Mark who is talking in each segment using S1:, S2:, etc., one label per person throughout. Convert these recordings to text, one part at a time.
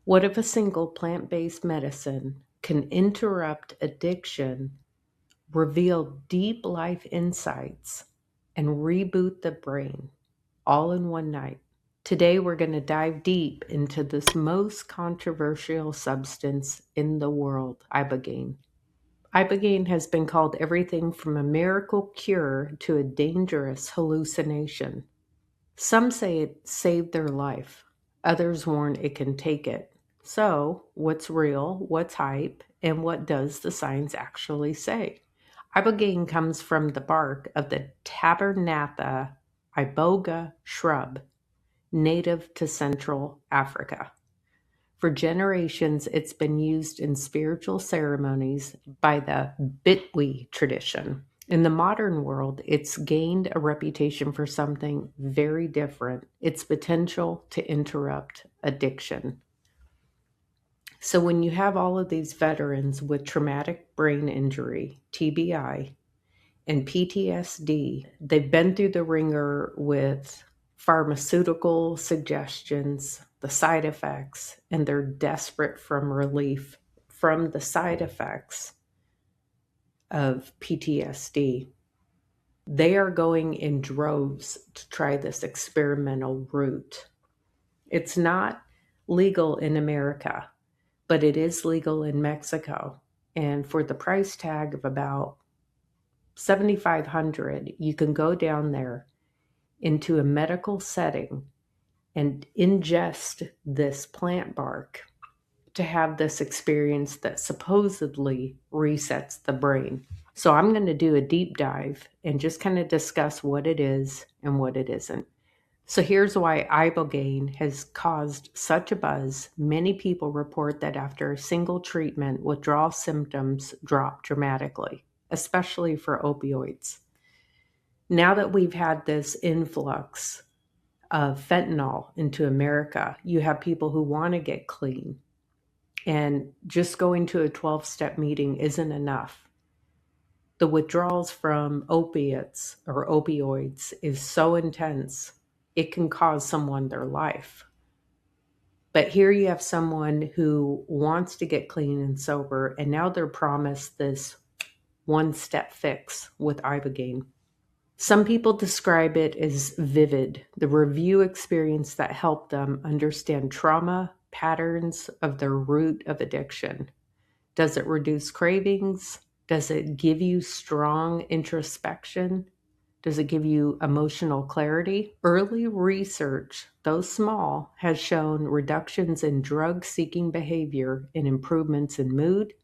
S1: What if a single plant-based medicine can interrupt addiction, reveal deep life insights, and reboot the brain all in one night? Today, we're going to dive deep into this most controversial substance in the world, Ibogaine. Ibogaine has been called everything from a miracle cure to a dangerous hallucination. Some say it saved their life. Others warn it can take it. So, what's real, what's hype, and what does the science actually say? Ibogaine comes from the bark of the Tabernatha iboga shrub, native to Central Africa. For generations, it's been used in spiritual ceremonies by the Bitwi tradition. In the modern world, it's gained a reputation for something very different: its potential to interrupt addiction. So, when you have all of these veterans with traumatic brain injury, TBI, and PTSD, they've been through the ringer with pharmaceutical suggestions, the side effects, and they're desperate for relief from the side effects of PTSD. They are going in droves to try this experimental route. It's not legal in America, but it is legal in Mexico. And for the price tag of about $7,500, you can go down there into a medical setting and ingest this plant bark to have this experience that supposedly resets the brain. So I'm going to do a deep dive and just kind of discuss what it is and what it isn't. So here's why Ibogaine has caused such a buzz. Many people report that after a single treatment, withdrawal symptoms drop dramatically, especially for opioids. Now that we've had this influx of fentanyl into America, you have people who want to get clean. And just going to a 12-step meeting isn't enough. The withdrawals from opiates or opioids is so intense, it can cause someone their life. But here you have someone who wants to get clean and sober, and now they're promised this one-step fix with Ibogaine. Some people describe it as vivid, the review experience that helped them understand trauma, patterns of the root of addiction. Does it reduce cravings? Does it give you strong introspection? Does it give you emotional clarity? Early research, though small, has shown reductions in drug-seeking behavior and improvements in mood,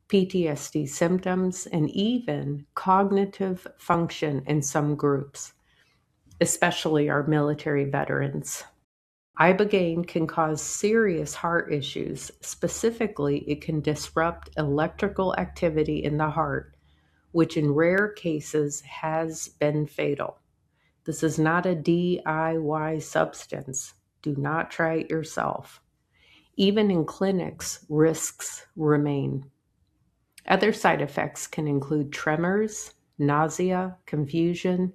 S1: PTSD symptoms, and even cognitive function in some groups, especially our military veterans. Ibogaine can cause serious heart issues. Specifically, it can disrupt electrical activity in the heart, which in rare cases has been fatal. This is not a DIY substance. Do not try it yourself. Even in clinics, risks remain. Other side effects can include tremors, nausea, confusion,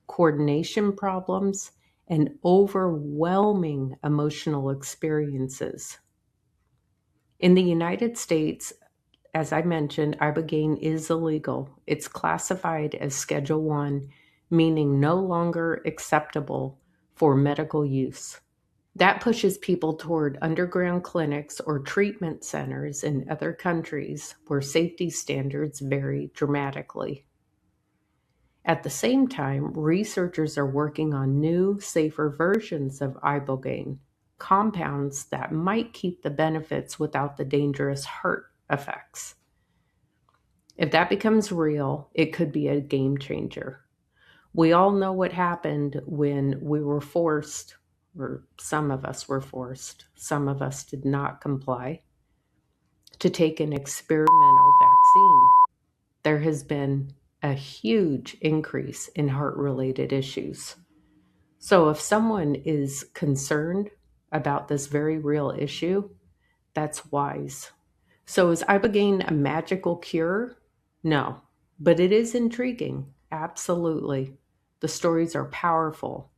S1: coordination problems, and overwhelming emotional experiences. In the United States, as I mentioned, Ibogaine is illegal. It's classified as Schedule 1, meaning no longer acceptable for medical use. That pushes people toward underground clinics or treatment centers in other countries where safety standards vary dramatically. At the same time, researchers are working on new, safer versions of Ibogaine, compounds that might keep the benefits without the dangerous heart effects. If that becomes real, it could be a game changer. We all know what happened when we were forced, or some of us were forced, some of us did not comply, to take an experimental vaccine. There has been a huge increase in heart-related issues. So if someone is concerned about this very real issue, that's wise. So is Ibogaine a magical cure? No, but it is intriguing. Absolutely. The stories are powerful.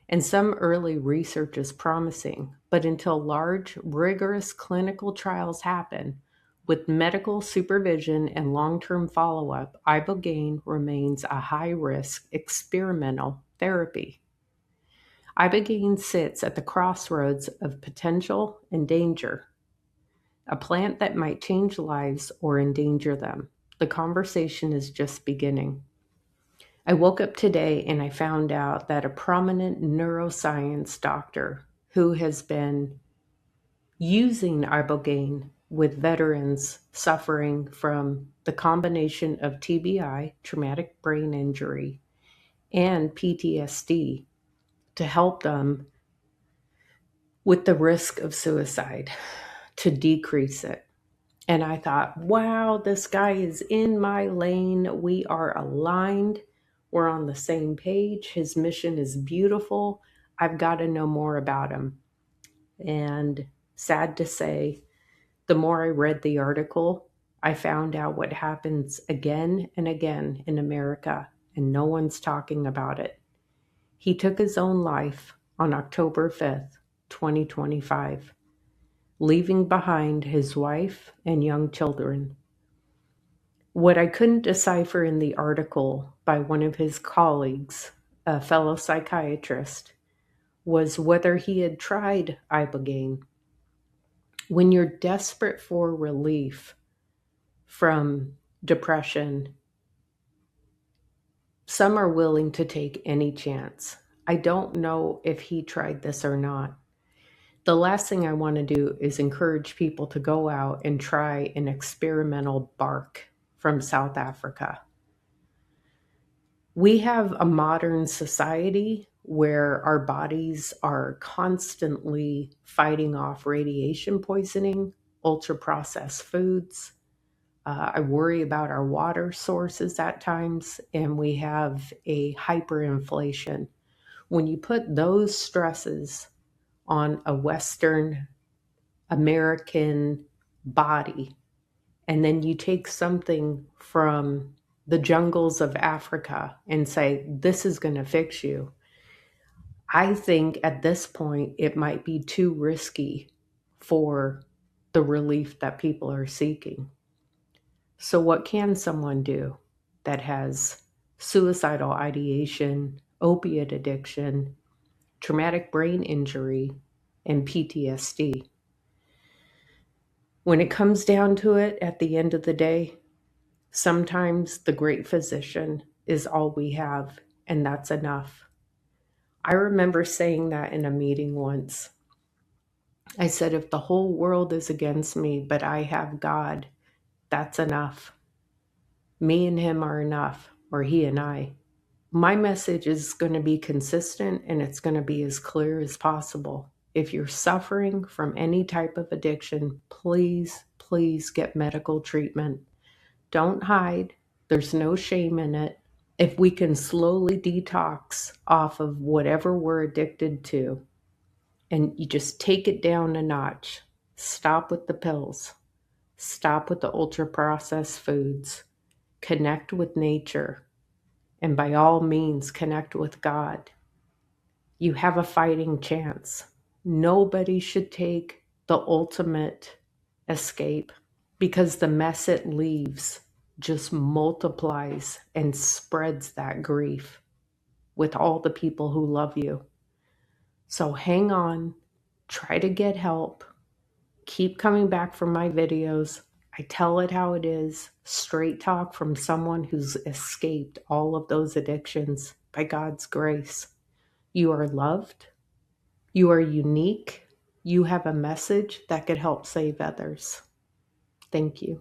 S1: And some early research is promising, but until large, rigorous clinical trials happen, with medical supervision and long-term follow-up, Ibogaine remains a high-risk experimental therapy. Ibogaine sits at the crossroads of potential and danger, a plant that might change lives or endanger them. The conversation is just beginning. I woke up today and I found out that a prominent neuroscience doctor who has been using Ibogaine with veterans suffering from the combination of TBI, traumatic brain injury, and PTSD to help them with the risk of suicide, to decrease it. And I thought, wow, this guy is in my lane. We are aligned. We're on the same page. His mission is beautiful. I've got to know more about him. And sad to say, the more I read the article, I found out what happens again and again in America, and no one's talking about it. He took his own life on October 5th, 2025. Leaving behind his wife and young children. What I couldn't decipher in the article by one of his colleagues, a fellow psychiatrist, was whether he had tried Ibogaine. When you're desperate for relief from depression, some are willing to take any chance. I don't know if he tried this or not. The last thing I want to do is encourage people to go out and try an experimental bark from South Africa. We have a modern society where our bodies are constantly fighting off radiation poisoning, ultra-processed foods. I worry about our water sources at times, and we have a hyperinflation. When you put those stresses on a Western American body, and then you take something from the jungles of Africa and say, this is going to fix you, I think at this point it might be too risky for the relief that people are seeking. So what can someone do that has suicidal ideation, opiate addiction, traumatic brain injury, and PTSD? When it comes down to it, at the end of the day, sometimes the great physician is all we have, and that's enough. I remember saying that in a meeting once. I said, if the whole world is against me, but I have God, that's enough. Me and him are enough, or he and I. My message is going to be consistent, and it's going to be as clear as possible. If you're suffering from any type of addiction, please, please get medical treatment. Don't hide. There's no shame in it. If we can slowly detox off of whatever we're addicted to, and you just take it down a notch, stop with the pills, stop with the ultra-processed foods, connect with nature, and by all means, connect with God, you have a fighting chance. Nobody should take the ultimate escape, because the mess it leaves just multiplies and spreads that grief with all the people who love you. So hang on, try to get help, keep coming back for my videos. I tell it how it is, straight talk from someone who's escaped all of those addictions by God's grace. You are loved, you are unique, you have a message that could help save others. Thank you.